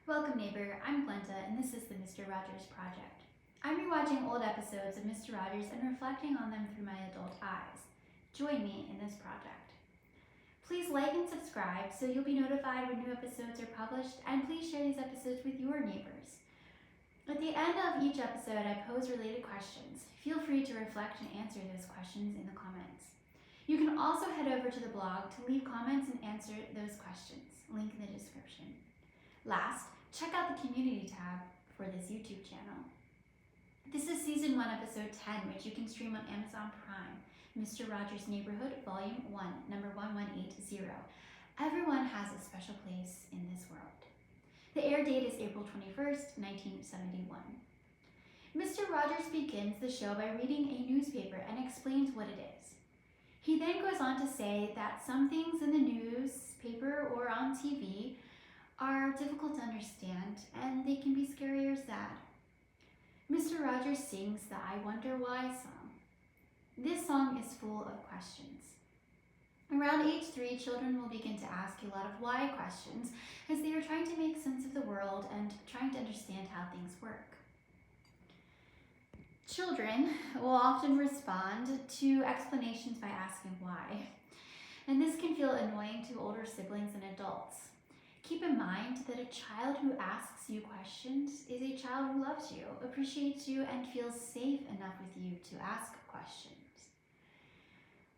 Welcome neighbor, I'm Glenda and this is the Mr. Rogers Project. I'm rewatching old episodes of Mr. Rogers and reflecting on them through my adult eyes. Join me in this project. Please like and subscribe so you'll be notified when new episodes are published, and please share these episodes with your neighbors. At the end of each episode, I pose related questions. Feel free to reflect and answer those questions in the comments. You can also head over to the blog to leave comments and answer those questions. Link in the description. Last, check out the community tab for this YouTube channel. This is season 1, episode 10, which you can stream on Amazon Prime. Mr. Rogers' Neighborhood, volume 1, number 1180. Everyone has a special place in this world. The air date is April 21st, 1971. Mr. Rogers begins the show by reading a newspaper and explains what it is. He then goes on to say that some things in the newspaper or on TV are difficult to understand, and they can be scary or sad. Mr. Rogers sings the I Wonder Why song. This song is full of questions. Around age 3, children will begin to ask a lot of why questions as they are trying to make sense of the world and trying to understand how things work. Children will often respond to explanations by asking why, and this can feel annoying to older siblings and adults. Keep in mind that a child who asks you questions is a child who loves you, appreciates you, and feels safe enough with you to ask questions.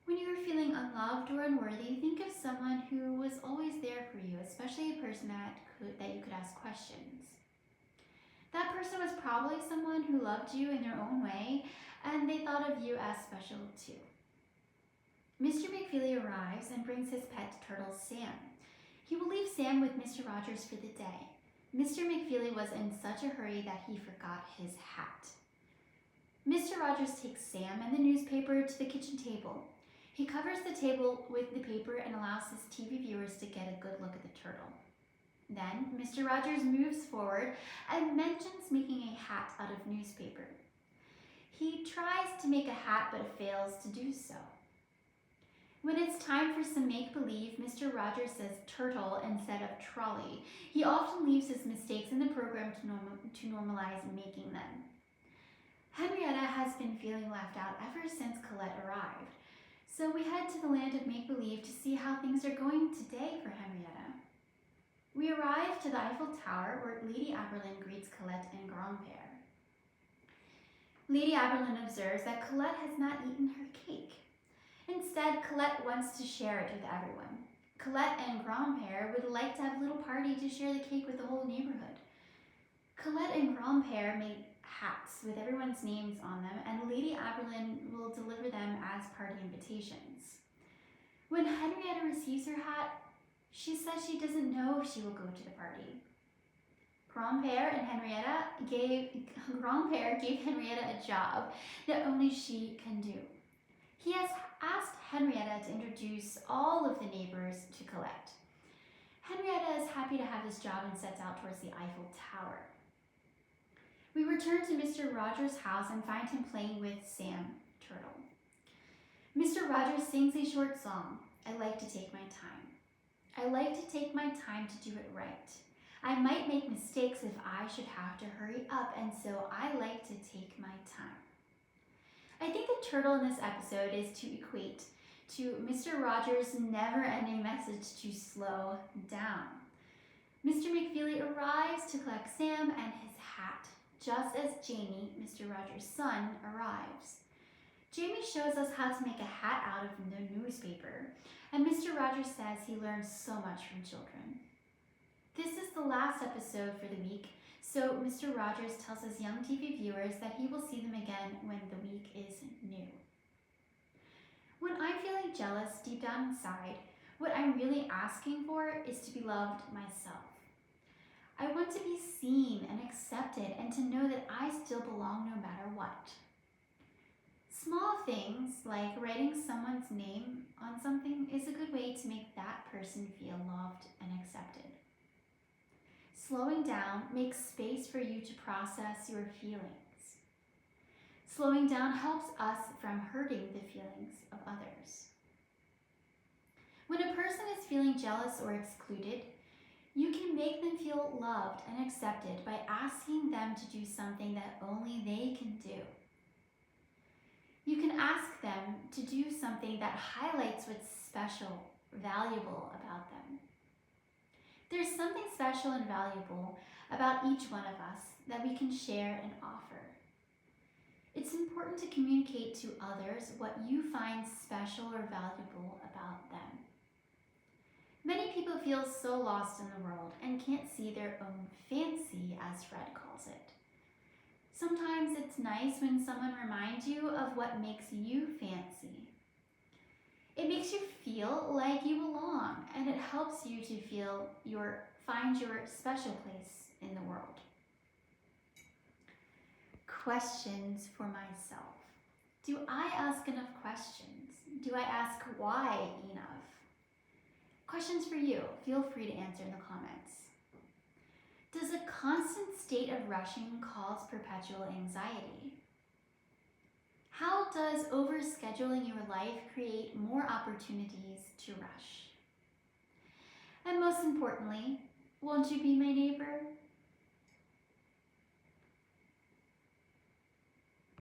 When you are feeling unloved or unworthy, think of someone who was always there for you, especially a person that you could ask questions. That person was probably someone who loved you in their own way, and they thought of you as special too. Mr. McFeely arrives and brings his pet turtle, Sam. He will leave Sam with Mr. Rogers for the day. Mr. McFeely was in such a hurry that he forgot his hat. Mr. Rogers takes Sam and the newspaper to the kitchen table. He covers the table with the paper and allows his TV viewers to get a good look at the turtle. Then, Mr. Rogers moves forward and mentions making a hat out of newspaper. He tries to make a hat but fails to do so. When it's time for some make-believe, Mr. Rogers says turtle instead of trolley. He often leaves his mistakes in the program to normalize making them. Henrietta has been feeling left out ever since Colette arrived, so we head to the land of make-believe to see how things are going today for Henrietta. We arrive to the Eiffel Tower where Lady Aberlin greets Colette and Grandpere. Lady Aberlin observes that Colette has not eaten her cake. Instead, Colette wants to share it with everyone. Colette and Grandpere would like to have a little party to share the cake with the whole neighborhood. Colette and Grandpere made hats with everyone's names on them, and Lady Aberlin will deliver them as party invitations. When Henrietta receives her hat, she says she doesn't know if she will go to the party. Grandpere gave Henrietta a job that only she can do. He has asked Henrietta to introduce all of the neighbors to Colette. Henrietta is happy to have this job and sets out towards the Eiffel Tower. We return to Mr. Rogers' house and find him playing with Sam Turtle. Mr. Rogers sings a short song, I like to take my time. I like to take my time to do it right. I might make mistakes if I should have to hurry up, and so I like to take my time. I think the turtle in this episode is to equate to Mr. Rogers' never-ending message to slow down. Mr. McFeely arrives to collect Sam and his hat, just as Jamie, Mr. Rogers' son, arrives. Jamie shows us how to make a hat out of the newspaper, and Mr. Rogers says he learns so much from children. This is the last episode for the week, so Mr. Rogers tells his young TV viewers that he will see them again when the week is new. When I'm feeling jealous deep down inside, what I'm really asking for is to be loved myself. I want to be seen and accepted and to know that I still belong no matter what. Small things like writing someone's name on something is a good way to make that person feel loved and accepted. Slowing down makes space for you to process your feelings. Slowing down helps us from hurting the feelings of others. When a person is feeling jealous or excluded, You can make them feel loved and accepted by asking them to do something that only they can do. You can ask them to do something that highlights what's special, valuable about them. There's something special and valuable about each one of us that we can share and offer. It's important to communicate to others what you find special or valuable about them. Many people feel so lost in the world and can't see their own fancy, as Fred calls it. Sometimes it's nice when someone reminds you of what makes you fancy. It makes you feel like you belong, and it helps you to find your special place in the world. Questions for myself. Do I ask enough questions? Do I ask why enough? Questions for you. Feel free to answer in the comments. Does a constant state of rushing cause perpetual anxiety? How does overscheduling your life create more opportunities to rush? And most importantly, won't you be my neighbor?